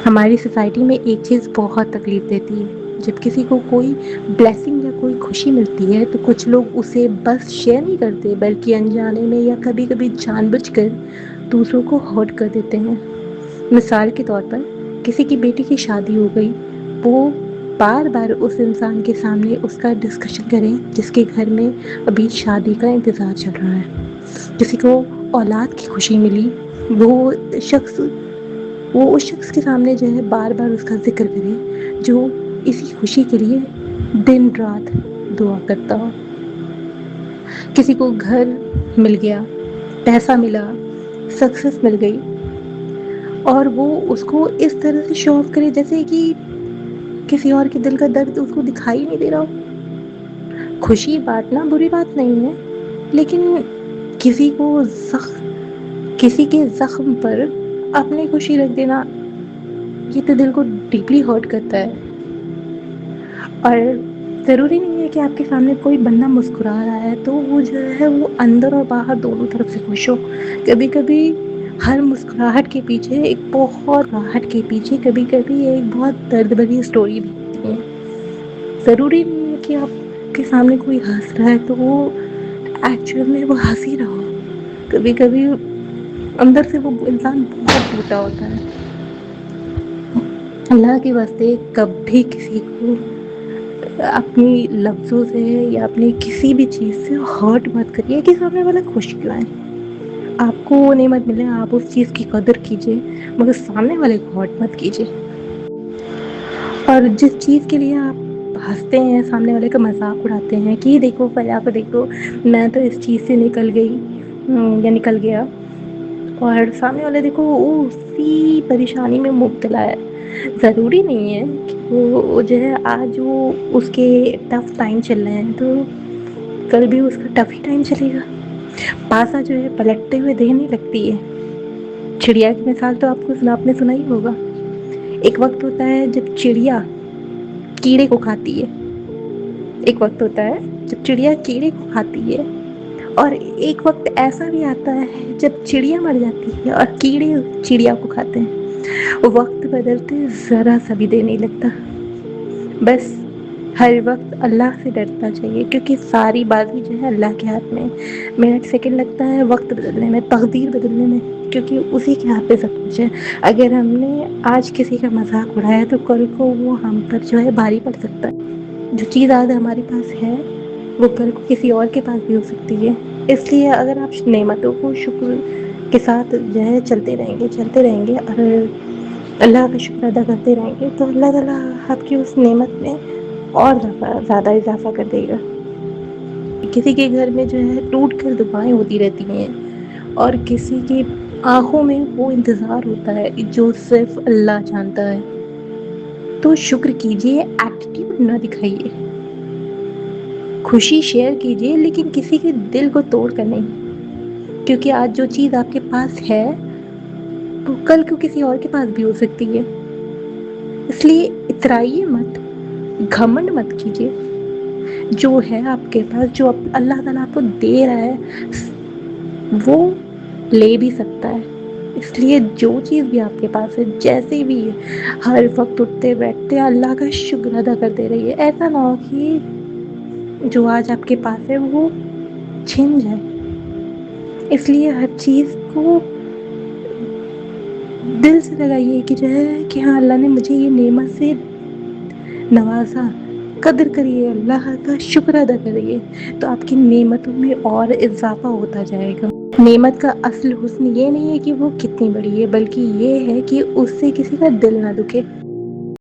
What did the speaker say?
ہماری سوسائٹی میں ایک چیز بہت تکلیف دیتی ہے، جب کسی کو کوئی بلیسنگ یا کوئی خوشی ملتی ہے تو کچھ لوگ اسے بس شیئر نہیں کرتے بلکہ انجانے میں یا کبھی کبھی جان بوجھ کر دوسروں کو ہرٹ کر دیتے ہیں۔ مثال کے طور پر کسی کی بیٹی کی شادی ہو گئی، وہ بار بار اس انسان کے سامنے اس کا ڈسکشن کریں جس کے گھر میں ابھی شادی کا انتظار چل رہا ہے۔ کسی کو اولاد کی خوشی ملی، وہ شخص وہ اس شخص کے سامنے جو ہے بار بار اس کا ذکر کرے جو اسی خوشی کے لیے دن رات دعا کرتا ہو۔ کسی کو گھر مل گیا، پیسہ ملا، سکسیس مل گئی، اور وہ اس کو اس طرح سے شو آف کرے جیسے کہ کسی اور کے دل کا درد اس کو دکھائی نہیں دے رہا ہو۔ خوشی بانٹنا بری بات نہیں ہے، لیکن کسی کو کسی کے زخم پر اپنی خوشی رکھ دینا، یہ تو دل کو ڈیپلی ہرٹ کرتا ہے۔ اور ضروری نہیں ہے کہ آپ کے سامنے کوئی بندہ مسکرا رہا ہے تو وہ جو ہے وہ اندر اور باہر دونوں طرف سے خوش ہو۔ کبھی کبھی ہر مسکراہٹ کے پیچھے کبھی کبھی ایک بہت درد بھری اسٹوری بھی ہوتی ہے۔ ضروری نہیں ہے کہ آپ کے سامنے کوئی ہنس رہا ہے تو وہ ایکچوئل میں وہ ہنس ہی رہا ہو۔ کبھی کبھی اندر سے وہ انسان بہت ٹوٹا ہوتا ہے۔ اللہ کے واسطے کبھی کسی کو اپنی لفظوں سے یا اپنی کسی بھی چیز سے ہرٹ مت کریے کہ سامنے والا خوش کیوں ہے۔ آپ کو وہ نعمت ملے، آپ اس چیز کی قدر کیجیے، مگر سامنے والے کو ہرٹ مت کیجیے۔ اور جس چیز کے لیے آپ ہنستے ہیں، سامنے والے کا مذاق اڑاتے ہیں کہ دیکھو فلاں کو دیکھو، میں تو اس چیز سے نکل گئی یا نکل گیا، اور سامنے والے دیکھو وہ اسی پریشانی میں مبتلا ہے۔ ضروری نہیں ہے کہ وہ جو ہے آج وہ اس کے ٹف ٹائم چل رہے ہیں تو کل بھی اس کا ٹف ہی ٹائم چلے گا۔ پاسا جو ہے پلٹتے ہوئے دیکھ نہیں لگتی ہے۔ چڑیا کی مثال تو آپ نے سنا ہی ہوگا۔ ایک وقت ہوتا ہے جب چڑیا کیڑے کو کھاتی ہے، ایک وقت ہوتا ہے جب چڑیا کیڑے کو کھاتی ہے، اور ایک وقت ایسا بھی آتا ہے جب چڑیا مر جاتی ہے اور کیڑے چڑیا کو کھاتے ہیں۔ وقت بدلتے ذرا سا بھی دیر نہیں لگتا، بس ہر وقت اللہ سے ڈرنا چاہیے کیونکہ ساری بازی جو ہے اللہ کے ہاتھ میں۔ منٹ سیکنڈ لگتا ہے وقت بدلنے میں، تقدیر بدلنے میں، کیونکہ اسی کے ہاتھ پہ سب کچھ ہے۔ اگر ہم نے آج کسی کا مذاق اڑایا تو کل کو وہ ہم پر جو ہے بھاری پڑ سکتا ہے۔ جو چیز آج ہمارے پاس ہے وہ کل کو کسی اور کے پاس بھی ہو سکتی ہے۔ اس لیے اگر آپ نعمتوں کو شکر کے ساتھ جو ہے چلتے رہیں گے اور اللہ کا شکر ادا کرتے رہیں گے تو اللہ تعالیٰ آپ کی اس نعمت میں اور زیادہ اضافہ کر دے گا۔ کسی کے گھر میں جو ہے ٹوٹ کر دعائیں ہوتی رہتی ہیں، اور کسی کی آنکھوں میں وہ انتظار ہوتا ہے جو صرف اللہ جانتا ہے۔ تو شکر کیجئے، ایٹیٹیوڈ نہ دکھائیے۔ خوشی شیئر کیجئے لیکن کسی کے دل کو توڑ کر نہیں، کیونکہ آج جو چیز آپ کے پاس ہے وہ کل کو کسی اور کے پاس بھی ہو سکتی ہے۔ اس لیے اترائیے مت، گھمنڈ مت کیجیے۔ جو ہے آپ کے پاس، جو اللہ تعالیٰ آپ کو دے رہا ہے وہ لے بھی سکتا ہے۔ اس لیے جو چیز بھی آپ کے پاس ہے، جیسے بھی ہے، ہر وقت اٹھتے بیٹھتے اللہ کا شکر ادا کرتے رہیے۔ ایسا نہ ہو کہ جو آج آپ کے پاس ہے وہ چھن جائے۔ اس لیے ہر چیز کو دل سے لگائیے کہ جو ہے کہ ہاں اللہ نے مجھے یہ نعمت سے نوازا، قدر کریے، اللہ کا شکر ادا کریے، تو آپ کی نعمتوں میں اور اضافہ ہوتا جائے گا۔ نعمت کا اصل حسن یہ نہیں ہے کہ وہ کتنی بڑی ہے، بلکہ یہ ہے کہ اس سے کسی کا دل نہ دکھے۔